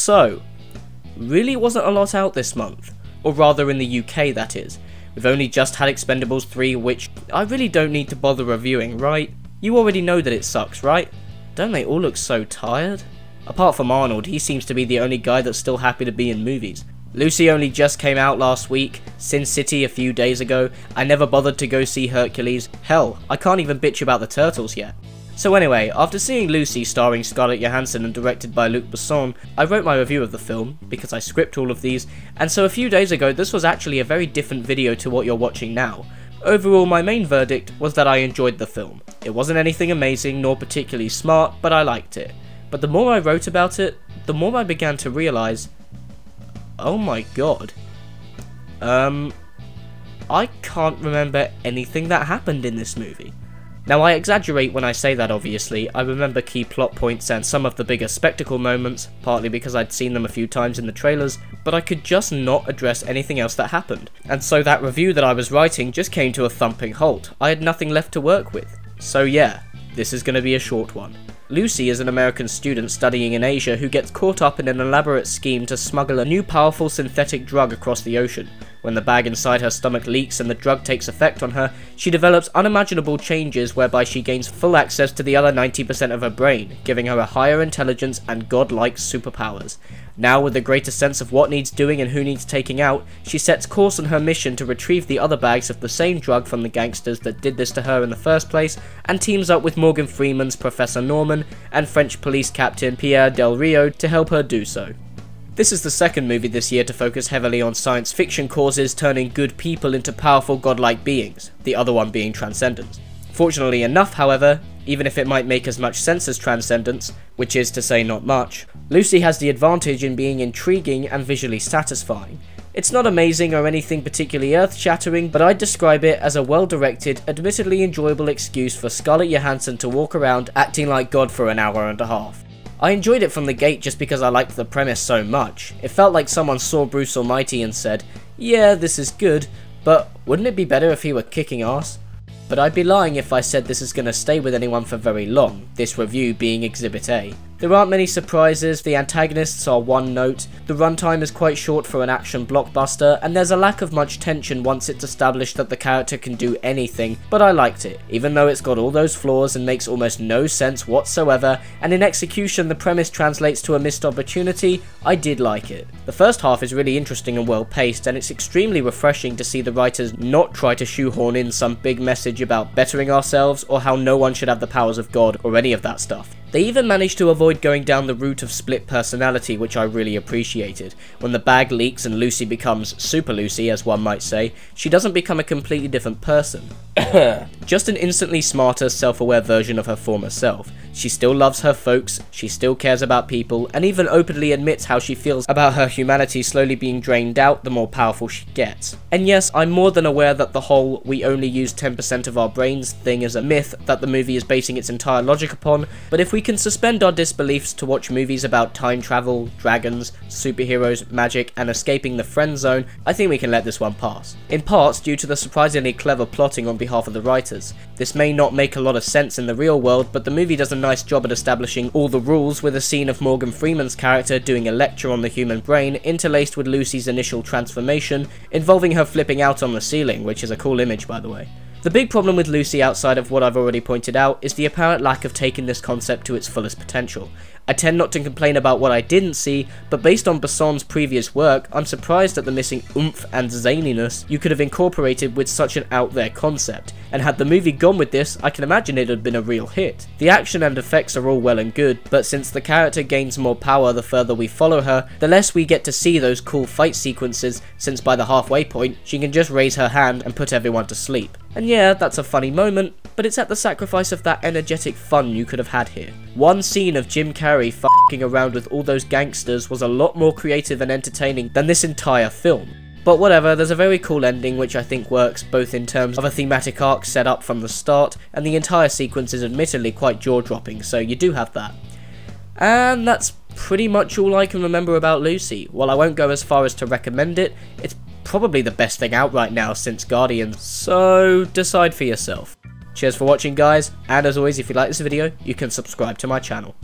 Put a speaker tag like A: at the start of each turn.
A: So, really wasn't a lot out this month, or rather in the UK that is. We've only just had Expendables 3, which I really don't need to bother reviewing, right? You already know that it sucks, right? Don't they all look so tired? Apart from Arnold, he seems to be the only guy that's still happy to be in movies. Lucy only just came out last week, Sin City a few days ago, I never bothered to go see Hercules, hell, I can't even bitch about the Turtles yet. So anyway, after seeing Lucy starring Scarlett Johansson and directed by Luc Besson, I wrote my review of the film, because I script all of these, and so a few days ago this was actually a very different video to what you're watching now. Overall, my main verdict was that I enjoyed the film. It wasn't anything amazing nor particularly smart, but I liked it. But the more I wrote about it, the more I began to realise, oh my god, I can't remember anything that happened in this movie. Now I exaggerate when I say that obviously, I remember key plot points and some of the bigger spectacle moments, partly because I'd seen them a few times in the trailers, but I could just not address anything else that happened. And so that review that I was writing just came to a thumping halt. I had nothing left to work with. So yeah, this is going to be a short one. Lucy is an American student studying in Asia who gets caught up in an elaborate scheme to smuggle a new powerful synthetic drug across the ocean. When the bag inside her stomach leaks and the drug takes effect on her, she develops unimaginable changes whereby she gains full access to the other 90% of her brain, giving her a higher intelligence and godlike superpowers. Now, with a greater sense of what needs doing and who needs taking out, she sets course on her mission to retrieve the other bags of the same drug from the gangsters that did this to her in the first place, and teams up with Morgan Freeman's Professor Norman and French police captain Pierre Del Rio to help her do so. This is the second movie this year to focus heavily on science fiction causes turning good people into powerful godlike beings, the other one being Transcendence. Fortunately enough, however, even if it might make as much sense as Transcendence, which is to say not much, Lucy has the advantage in being intriguing and visually satisfying. It's not amazing or anything particularly earth-shattering, but I'd describe it as a well-directed, admittedly enjoyable excuse for Scarlett Johansson to walk around acting like God for an hour and a half. I enjoyed it from the gate just because I liked the premise so much. It felt like someone saw Bruce Almighty and said, yeah, this is good, but wouldn't it be better if he were kicking ass? But I'd be lying if I said this is going to stay with anyone for very long, this review being Exhibit A. There aren't many surprises, the antagonists are one note, the runtime is quite short for an action blockbuster, and there's a lack of much tension once it's established that the character can do anything, but I liked it, even though it's got all those flaws and makes almost no sense whatsoever, and in execution the premise translates to a missed opportunity, I did like it. The first half is really interesting and well paced, and it's extremely refreshing to see the writers not try to shoehorn in some big message about bettering ourselves or how no one should have the powers of God or any of that stuff. They even managed to avoid going down the route of split personality, which I really appreciated. When the bag leaks and Lucy becomes Super Lucy, as one might say, she doesn't become a completely different person. Just an instantly smarter, self-aware version of her former self. She still loves her folks, she still cares about people, and even openly admits how she feels about her humanity slowly being drained out the more powerful she gets. And yes, I'm more than aware that the whole we only use 10% of our brains thing is a myth that the movie is basing its entire logic upon, but if we can suspend our disbeliefs to watch movies about time travel, dragons, superheroes, magic, and escaping the friend zone, I think we can let this one pass. In parts due to the surprisingly clever plotting on behalf of the writers. This may not make a lot of sense in the real world, but the movie does a nice job at establishing all the rules with a scene of Morgan Freeman's character doing a lecture on the human brain interlaced with Lucy's initial transformation, involving her flipping out on the ceiling, which is a cool image by the way. The big problem with Lucy, outside of what I've already pointed out, is the apparent lack of taking this concept to its fullest potential. I tend not to complain about what I didn't see, but based on Besson's previous work, I'm surprised at the missing oomph and zaniness you could have incorporated with such an out there concept, and had the movie gone with this, I can imagine it had been a real hit. The action and effects are all well and good, but since the character gains more power the further we follow her, the less we get to see those cool fight sequences, since by the halfway point, she can just raise her hand and put everyone to sleep. And yeah, that's a funny moment, but it's at the sacrifice of that energetic fun you could have had here. One scene of Jim Carrey f***ing around with all those gangsters was a lot more creative and entertaining than this entire film. But whatever, there's a very cool ending which I think works both in terms of a thematic arc set up from the start, and the entire sequence is admittedly quite jaw-dropping, so you do have that. And that's pretty much all I can remember about Lucy. While I won't go as far as to recommend it, it's probably the best thing out right now since Guardians, so decide for yourself. Cheers for watching guys, and as always if you like this video, you can subscribe to my channel.